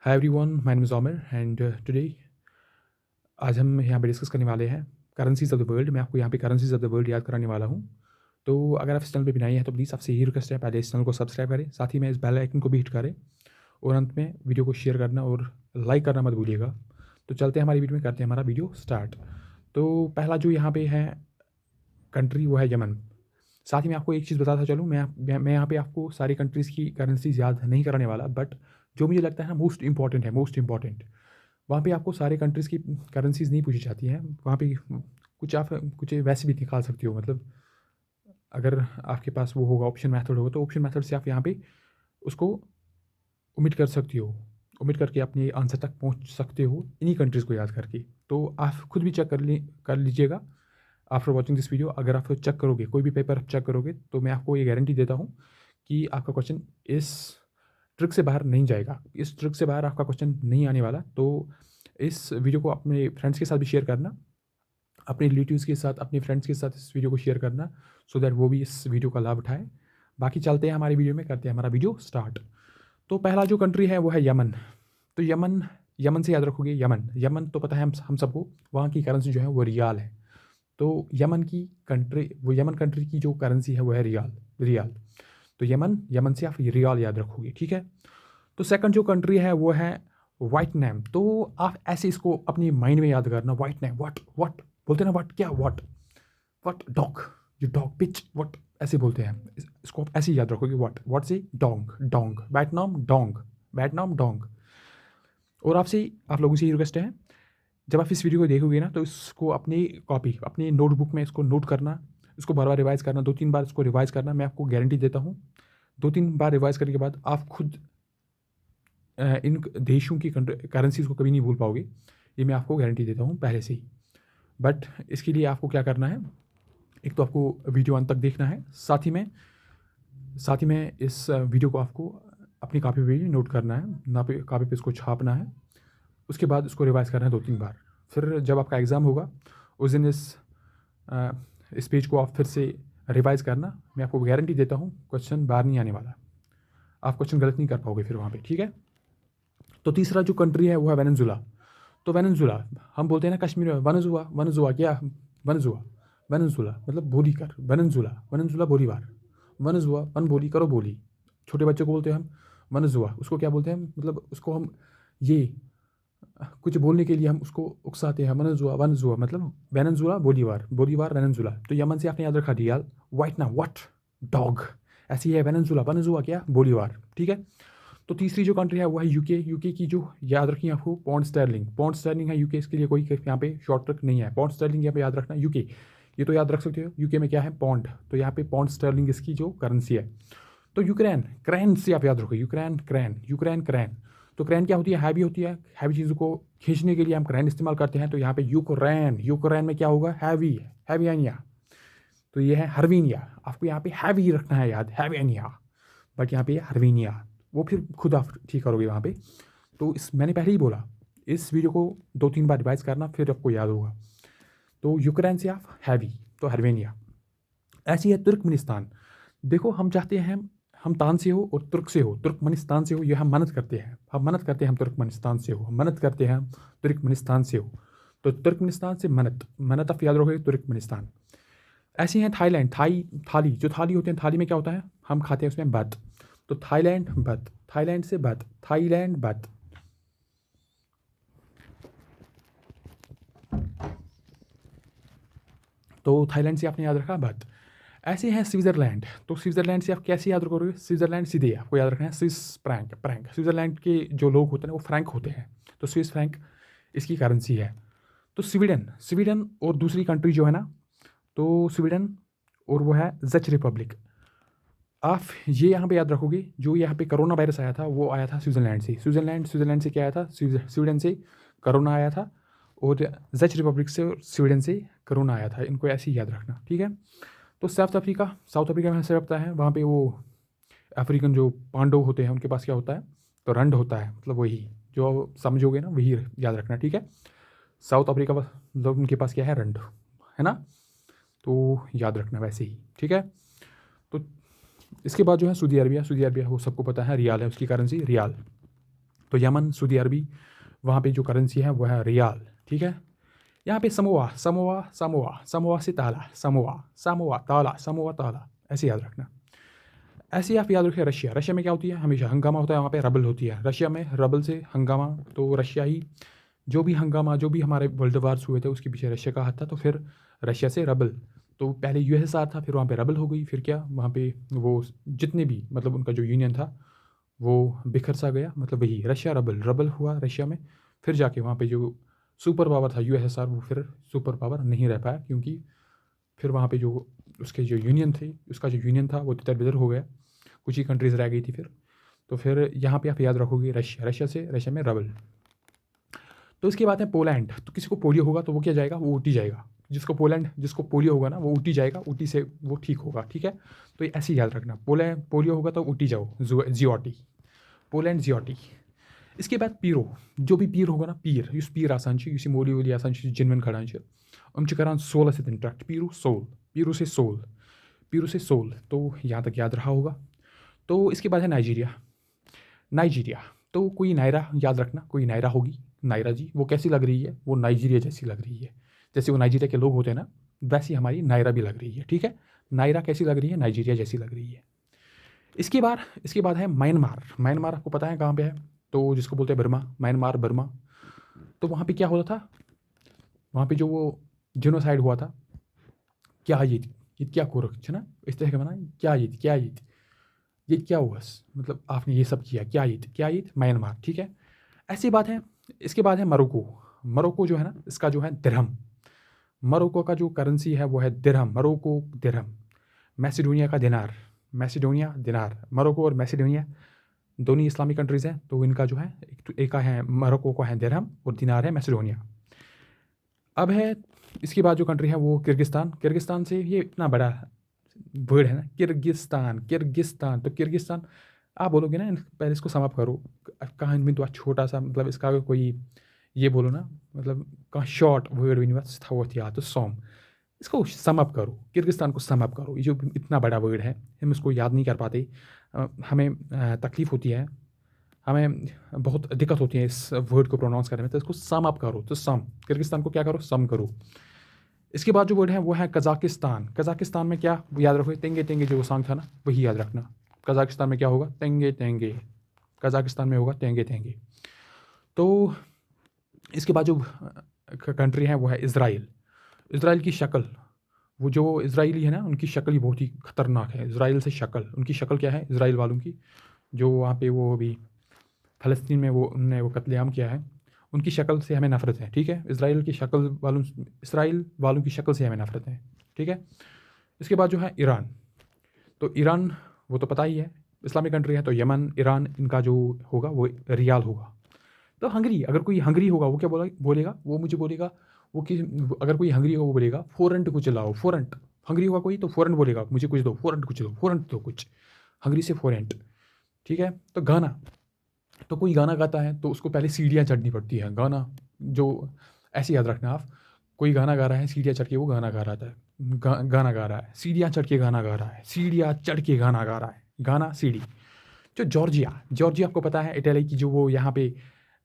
Hi everyone, my name is Aamir and today आज हम यहाँ पे डिस्कस करने वाले हैं करेंसीज ऑफ द वर्ल्ड। मैं आपको यहाँ पे करेंसीज ऑफ द वर्ल्ड याद कराने वाला हूँ। तो अगर आप इस चैनल पे भी नए हैं तो प्लीज़ आपसे यही रिक्वेस्ट है, पहले इस चैनल को सब्सक्राइब करें, साथ ही में इस बेल आइकन को भी हिट करें और अंत में वीडियो को शेयर करना और लाइक करना मत भूलिएगा। तो चलते हैं हमारी वीडियो में, करते हैं हमारा वीडियो स्टार्ट। तो पहला जो यहाँ पे है कंट्री वो है यमन। साथ ही मैं आपको एक चीज़ बताता चलूँ, मैं यहाँ पे आपको सारी कंट्रीज़ की करेंसीज याद नहीं कराने वाला, बट जो मुझे लगता है मोस्ट इंपॉर्टेंट है, मोस्ट इंपॉर्टेंट वहाँ पे आपको सारे कंट्रीज़ की करेंसीज नहीं पूछी जाती हैं। वहाँ पे कुछ वैसे भी निकाल सकते हो, मतलब अगर आपके पास वो होगा ऑप्शन मेथड होगा तो ऑप्शन मेथड से आप यहाँ पे उसको उम्मीद कर सकती हो, उम्मीद करके अपने आंसर तक पहुँच सकते हो इन्हीं कंट्रीज़ को याद करके। तो आप खुद भी चेक कर लीजिएगा आफ्टर वॉचिंग दिस वीडियो। अगर आप चेक करोगे, कोई भी पेपर आप चेक करोगे, तो मैं आपको ये गारंटी देता हूँ कि आपका क्वेश्चन इस ट्रिक से बाहर नहीं जाएगा, इस ट्रिक से बाहर आपका क्वेश्चन नहीं आने वाला। तो इस वीडियो को अपने फ्रेंड्स के साथ भी शेयर करना, अपने रिलेटिव्स के साथ, अपने फ्रेंड्स के साथ इस वीडियो को शेयर करना, सो दैट वो भी इस वीडियो का लाभ उठाए। बाकी चलते हैं हमारी वीडियो में, करते हैं हमारा वीडियो स्टार्ट। तो पहला जो कंट्री है वो है यमन। तो यमन, यमन से याद रखोगे यमन। यमन तो पता है हम सबको, वहाँ की करेंसी जो है वो रियाल है। तो यमन की कंट्री, वो यमन कंट्री की जो करेंसी है वो है रियाल, रियाल। तो यमन, यमन से आप रियाल याद रखोगे, ठीक है। तो सेकंड जो कंट्री है वो है वाइटनाम। तो आप ऐसे इसको अपनी माइंड में याद करना, वाइटनाम, व्हाट बोलते हैं ना, व्हाट क्या, व्हाट डॉग, जो डॉग पिच, व्हाट ऐसे बोलते हैं। इसको आप ऐसे याद रखोगे, व्हाट से डोंग, डोंग, वाइटनाम डोंग, वाइटनाम डोंग। और आप लोगों से ये रिक्वेस्ट है, जब आप इस वीडियो को देखोगे ना तो इसको अपनी कॉपी, अपनी नोटबुक में इसको नोट करना, इसको बार बार रिवाइज़ करना, 2-3 बार इसको रिवाइज़ करना। मैं आपको गारंटी देता हूँ 2-3 बार रिवाइज़ करने के बाद आप खुद इन देशों की करेंसीज़ को कभी नहीं भूल पाओगे, ये मैं आपको गारंटी देता हूँ पहले से ही। बट इसके लिए आपको क्या करना है, एक तो आपको वीडियो अंत तक देखना है, साथ ही में इस वीडियो को आपको अपनी कॉपी पे भी नोट करना है, ना पे कॉपी पे इसको छापना है। उसके बाद इसको रिवाइज़ करना है 2-3 बार। फिर जब आपका एग्ज़ाम होगा उस दिन इस पेज को आप फिर से रिवाइज़ करना। मैं आपको गारंटी देता हूँ क्वेश्चन बाहर नहीं आने वाला, आप क्वेश्चन गलत नहीं कर पाओगे फिर वहाँ पे, ठीक है। तो तीसरा जो कंट्री है वो है वेनेजुला। तो वेनेजुला, हम बोलते हैं ना कश्मीर में वनजुआ, वनजुआ क्या, वनजुआ, वेनेजुला मतलब बोली कर, वेनेजुला, वेनेजुला बोलीवार, वनजुआ वन बोली करो बोली। छोटे बच्चों को बोलते हैं हम वनजुआ, उसको क्या बोलते हैं, मतलब उसको हम ये कुछ बोलने के लिए हम उसको उकसाते हैं, वनजुआ, वनजुआ मतलब वेनेजुला बोलीवार, बोलीवार वेनेजुला। तो यमन से आपने याद रखा रियाल, वाइट ना व्हाट डॉग, ऐसी है वेनेजुला, वनजुआ क्या बोलीवार, ठीक है। तो तीसरी जो कंट्री है वो है यूके। यूके की जो याद रखनी है आपको, पॉन्ड स्टर्लिंग, पॉन्ड स्टर्लिंग है यूके। इसके लिए कोई यहाँ पे शॉर्ट ट्रिक नहीं है, पॉन्ड स्टर्लिंग यहाँ पे याद रखना। यूके, ये तो याद रख सकते हो, यूके में क्या है पॉन्ड, तो यहाँ पे पॉन्ड स्टर्लिंग इसकी जो करेंसी है। तो यूक्रेन, क्रैन से आप याद रखो, यूक्रेन क्रैन, यूक्रेन क्रैन। तो क्रैन क्या होती है, हैवी होती है, हैवी चीज़ों को खींचने के लिए हम क्रैन इस्तेमाल करते हैं। तो यहाँ पे यूक्रेन, यूक्रेन में क्या होगा, हैवी, हैवियानिया। तो ये है हर्वीनिया, आपको यहाँ पे हैवी रखना है याद, हैवियानिया, बट यहाँ पे हर्वीनिया, वो फिर खुद आप ठीक करोगे वहाँ पे। तो इस मैंने पहले ही बोला, इस वीडियो को 2-3 बार रिवाइज करना फिर आपको याद होगा। तो यूक्रेन से आप हैवी, तो हर्वेनिया। ऐसी है तुर्कमेनिस्तान। देखो हम चाहते हैं हम तान से हो और तुर्क से हो, तुर्कमेनिस्तान से हो, ये हम मन्नत करते हैं, हम मन्नत करते हैं हम तुर्कमेनिस्तान से हो, हम मन्नत करते हैं हम तुर्कमेनिस्तान से हो। तो तुर्कमेनिस्तान से मन्नत, मन्नत आप याद रखोगे तुर्कमेनिस्तान। ऐसे हैं थाईलैंड, थाली, जो थाली होते हैं, थाली में क्या होता है, हम खाते हैं उसमें बत। तो थाईलैंड बत, थाईलैंड से बत, थाईलैंड बत। तो थाईलैंड से आपने याद रखा बत। ऐसे हैं स्विट्ज़रलैंड। तो स्विट्ज़रलैंड से आप कैसे याद रखोगे, स्विट्ज़रलैंड सीधे आपको याद रखना है स्विस फ्रैंक, फ्रैंक। स्विट्ज़रलैंड के जो लोग होते हैं वो फ्रैंक होते हैं, तो स्विस फ्रैंक इसकी करेंसी है। तो स्वीडन, स्वीडन और दूसरी कंट्री जो है ना, तो स्वीडन और वो है जच रिपब्लिक। आप ये यहाँ पे याद रखोगे, जो यहाँ पे कोरोना वायरस आया था वो आया था स्विट्ज़रलैंड से। स्विट्ज़रलैंड से क्या आया था, स्वीडन से कोरोना आया था, और जच रिपब्लिक से और स्वीडन से कोरोना आया था। इनको ऐसे ही याद रखना, ठीक है। तो साउथ अफ्रीका, साउथ अफ्रीका में ऐसा लगता है, वहाँ पे वो अफ्रीकन जो पांडव होते हैं उनके पास क्या होता है, तो रंड होता है, मतलब वही जो समझोगे ना वही याद रखना, ठीक है। साउथ अफ्रीका मतलब उनके पास क्या है, रंड है ना, तो याद रखना वैसे ही, ठीक है। तो इसके बाद जो है सऊदी अरबिया, सऊदी अरबिया वो सबको पता है, रियाल है उसकी करेंसी, रियाल। तो यमन, सऊदी अरबी, वहाँ पे जो करेंसी है वो है रियाल, ठीक है। यहाँ पे समोआ, समोआ, समोआ, समोआ से ताला, समोआ, समोआ ताला, समोआ ताला, ऐसे याद रखना। ऐसे आप याद रखिए रशिया, रशिया में क्या होती है, हमेशा हंगामा होता है, वहाँ पे रबल होती है, रशिया में रबल से हंगामा, तो रशिया ही जो भी हंगामा, जो भी हमारे वर्ल्ड वार्स हुए थे उसके पीछे रशिया का हाथ था, तो फिर रशिया से रबल, तो पहले यूएसएसआर था, फिर वहाँ पे रबल हो गई, फिर क्या वहाँ पे वो जितने भी मतलब उनका जो यूनियन था वो बिखर सा गया, मतलब वही रशिया रबल, रबल हुआ रशिया में, फिर जाके वहाँ पे जो सुपर पावर था यूएसएसआर वो फिर सुपर पावर नहीं रह पाया, क्योंकि फिर वहाँ पे जो उसके जो यूनियन थे, उसका जो यूनियन था वो तितर बितर हो गया, कुछ ही कंट्रीज़ रह गई थी फिर। तो फिर यहाँ पे आप याद रखोगे रशिया, रशिया से रशिया में रबल। तो इसके बाद है पोलैंड, तो किसी को पोलियो होगा तो वो क्या जाएगा, वो ऊटी जाएगा, जिसको पोलियो होगा ना वो ऊटी जाएगा, ऊटी से वो ठीक होगा, ठीक है। तो ये ऐसे ही याद रखना, पोलियो होगा तो ऊटी जाओ, जियोटी, पोलैंड जियोटी। इसके बाद पीरो, जो भी पीर होगा ना, पीर युस पीर आसान युस मोली वोली आसान जिनवन खड़ा करान सोल से इंट्रैक्ट, पीरू सोल, पीरू से सोल, पीरू से सोल, तो यहाँ तक याद रहा होगा। तो इसके बाद है नाइजीरिया, नाइजीरिया, तो कोई नायरा याद रखना, कोई नायरा होगी, नायरा जी, वो कैसी लग रही है, वो नाइजीरिया जैसी लग रही है, जैसे वो नाइजीरिया के लोग होते हैं ना, वैसी हमारी नायरा भी लग रही है, ठीक है। नायरा कैसी लग रही है, नाइजीरिया जैसी लग रही है। इसके बाद है म्यांमार, म्यांमार आपको पता है कहाँ पे है, तो जिसको बोलते हैं बर्मा, म्यांमार बर्मा। तो वहाँ पे क्या होता था, वहाँ पे जो वो जेनोसाइड हुआ था, क्या ये क्या कोरक ना, इस तरह का बना, क्या ये क्या हुआ, मतलब आपने ये सब किया, क्या ये म्यांमार, ठीक है। ऐसी बात है। इसके बाद है मोरक्को, मोरक्को जो है ना, इसका जो है दिरहम, मोरक्को का जो करेंसी है वो है दिरहम, मोरक्को दिरहम। मैसिडोनिया का दिनार, मैसिडोनिया दिनार, मोरक्को और मैसिडोनिया दोनों इस्लामिक कंट्रीज़ हैं, तो इनका जो है एक का है मोरक्को का है दिरहम और दिनार है मैसिडोनिया। अब है इसके बाद जो कंट्री है वो किर्गिस्तान, किर्गिस्तान से ये इतना बड़ा वर्ड है ना, किर्गिस्तान, किर्गिस्तान, तो किर्गिस्तान आप बोलोगे ना, पहले इसको समाप्त करो, कहाँ में तो छोटा सा, मतलब इसका अगर कोई ये बोलो ना, मतलब कहाँ शॉर्ट वर्ड यूनिवर्स था वो थी, तो सॉम, इसको समअप करो, किर्गिस्तान को समअप करो, ये जो इतना बड़ा वर्ड है हम इसको याद नहीं कर पाते, हमें तकलीफ़ होती है, हमें बहुत दिक्कत होती है इस वर्ड को प्रोनाउंस करने में, तो इसको सम अप करो, तो सम, किर्गिस्तान को क्या करो, सम करो। इसके बाद जो वर्ड है वो है कज़ाकिस्तान, कज़ाकिस्तान में क्या याद रखो, तेंगे तेंगे जो सॉन्ग था ना वही याद रखना, कज़ाकिस्तान में क्या होगा, तेंगे तेंगे, कज़ाकिस्तान में होगा तेंगे तेंगे। तो इसके बाद जो कंट्री है वो है इज़राइल, इज़राइल की शक्ल, वो जो इज़राइली है ना उनकी शक्ल ही बहुत ही ख़तरनाक है, इज़राइल से शक्ल, उनकी शक्ल क्या है इज़राइल वालों की, जो वहाँ पे वो अभी फ़लस्तीन में वो उन्होंने वो कत्लेआम किया है, उनकी शक्ल से हमें नफ़रत है, ठीक है। इसराइल वालों की शक्ल से हमें नफ़रत है, ठीक है। इसके बाद जो है ईरान, तो ईरान वो तो पता ही है इस्लामिक कंट्री है, तो यमन ईरान इनका जो होगा वो रियाल होगा। तो हंगरी, अगर कोई हंगरी होगा वो क्या बोलेगा, वो मुझे बोलेगा, वो कि अगर कोई हंगरी होगा वो बोलेगा फ़ोरंट कुछ लाओ, फ़ोरंट, हंगरी होगा कोई तो फ़ोरंट बोलेगा, मुझे कुछ दो, फ़ोरंट कुछ दो, फ़ोरंट दो कुछ, हंगरी से फ़ोरंट, ठीक है। तो गाना, तो कोई गाना गाता है तो उसको पहले सीढ़ियाँ चढ़नी पड़ती है, गाना जो ऐसे याद रखना आप, कोई गाना गा रहा है सीढ़ियाँ चढ़ के वो गाना गा रहा है, गाना गा रहा है, सीढ़ियाँ चढ़ के गाना गा रहा है, सीढ़ियाँ चढ़ के गाना गा रहा है, गाना सीढ़ी। जो जॉर्जिया, जॉर्जिया आपको पता है इटली की, जो वो यहाँ पे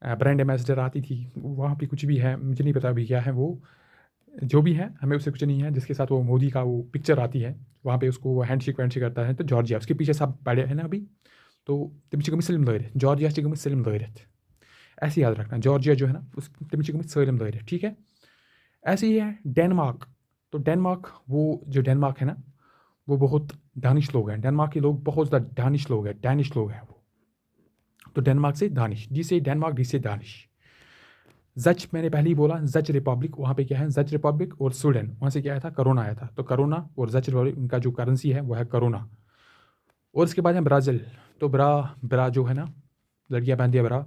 ब्रांड एम्बेसडर आती थी, वहाँ पे कुछ भी है मुझे नहीं पता अभी क्या है वो, जो भी है हमें उससे कुछ नहीं है, जिसके साथ वो मोदी का वो पिक्चर आती है वहाँ पे उसको वो हैंडशेक वैंडशेक करता है, तो जॉर्जिया उसके पीछे सब पड़े हैं ना अभी, तो तमिच सलम लहरित, जॉर्जिया सलम लहरित, ऐसे याद रखना, जॉर्जिया जो है ना उस तमिच सलम लहरित, ठीक है। ऐसे ही है डेनमार्क, तो डेनमार्क, वो जो डेनमार्क है ना वो बहुत दानिश लोग हैं, डेनमार्क के लोग बहुत ज़्यादा दानिश लोग हैं, डैनिश लोग हैं वो, तो डेनमार्क से दानिश, डी से डेनमार्क, डी से दानिश। जच मैंने पहले ही बोला, जच रिपब्लिक, वहाँ पे क्या है जच रिपब्लिक और स्वीडन, वहाँ से क्या आया था करोना आया था, तो करोना और जच रिपब्लिक उनका जो करेंसी है वो है करोना। और इसके बाद है ब्राज़ील, तो ब्रा जो है ना लड़कियाँ पहनती है ब्रा,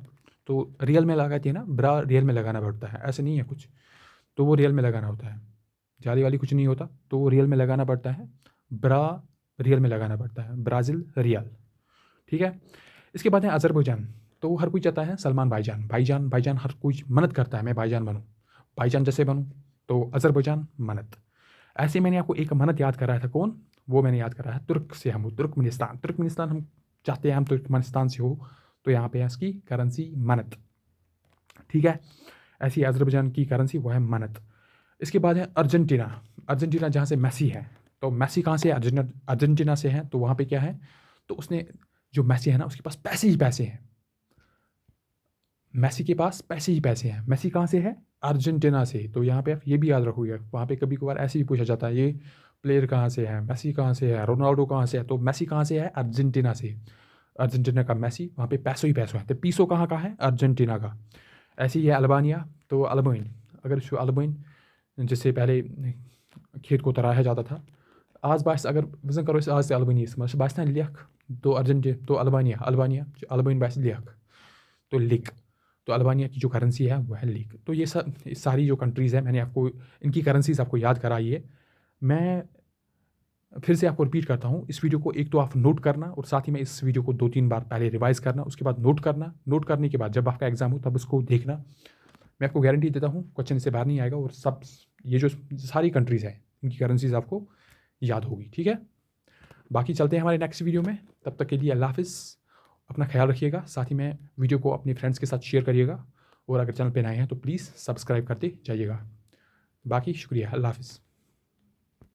तो रियल में लगाती है ना, ब्रा रियल में लगाना पड़ता है, ऐसे नहीं है कुछ, तो वो रियल में लगाना होता है, जाली वाली कुछ नहीं होता, तो वो रियल में लगाना पड़ता है, ब्रा रियल में लगाना पड़ता है, ब्राज़ील रियल, ठीक है। इसके बाद है अज़रबैजान, तो हर कोई चाहता है सलमान भाईजान, भाईजान भाईजान, हर कोई मन्नत करता है मैं भाईजान बनूँ, भाईजान जैसे बनूँ, तो अज़रबैजान मन्नत। ऐसे मैंने आपको एक मन्नत याद कराया था, कौन, वो मैंने याद कराया है तुर्क से, हम तुर्कमेनिस्तान, तुर्कमेनिस्तान हम चाहते हैं हम तुर्कमेनिस्तान से हो, तो यहाँ पे है इसकी करेंसी मनत, ठीक है। ऐसी अज़रबैजान की करेंसी वो है मनत। इसके बाद है अर्जेंटीना। अर्जेंटीना जहाँ से मेसी है, तो मेसी कहाँ से है? अर्जेंटीना से है। तो वहाँ पे क्या है, तो उसने जो मेसी है ना, उसके पास पैसे ही पैसे हैं। मेसी के पास पैसे ही पैसे हैं। मेसी कहाँ से है? अर्जेंटीना से। तो यहाँ पे आप ये भी याद रखोगे, वहाँ पे कभी कभार ऐसे भी पूछा जाता है, ये प्लेयर कहाँ से है, मेसी कहाँ से है, रोनाल्डो कहाँ से है। तो मेसी कहाँ से है? अर्जेंटीना से। अर्जेंटीना का मेसी, वहाँ पे पैसों ही पैसों है। तो पीसो कहाँ का है? अर्जेंटीना का। ऐसे ही है अल्बानिया, तो अल्बाइन, अगर इसको अल्बाइन, जिससे पहले खेत को तराया जाता था, आज बास अगर वजन करो इस आज से अल्बानिया मस बास ना लिख, तो अर्जेंटीना तो अल्बानिया, अल्बानिया अल्बाइन बास लिख, तो लिक। तो अल्बानिया की जो करेंसी है वो है लीक। तो ये सब सारी जो कंट्रीज़ हैं, मैंने आपको इनकी करेंसीज आपको याद कराई है। मैं फिर से आपको रिपीट करता हूँ, इस वीडियो को एक तो आप नोट करना, और साथ ही में इस वीडियो को 2-3 बार पहले रिवाइज करना, उसके बाद नोट करना। नोट करने के बाद जब आपका एग्जाम हो तब उसको देखना। मैं आपको गारंटी देता हूँ क्वेश्चन से बाहर नहीं आएगा, और सब ये जो सारी कंट्रीज़ हैं इनकी करेंसीज आपको याद होगी, ठीक है। बाकी चलते हैं हमारे नेक्स्ट वीडियो में, तब तक के लिए अल्लाह हाफ़िज़। अपना ख्याल रखिएगा, साथ ही में वीडियो को अपने फ्रेंड्स के साथ शेयर करिएगा, और अगर चैनल पे नए हैं तो प्लीज़ सब्सक्राइब करते जाइएगा। बाकी शुक्रिया, अल्लाह हाफ़िज़।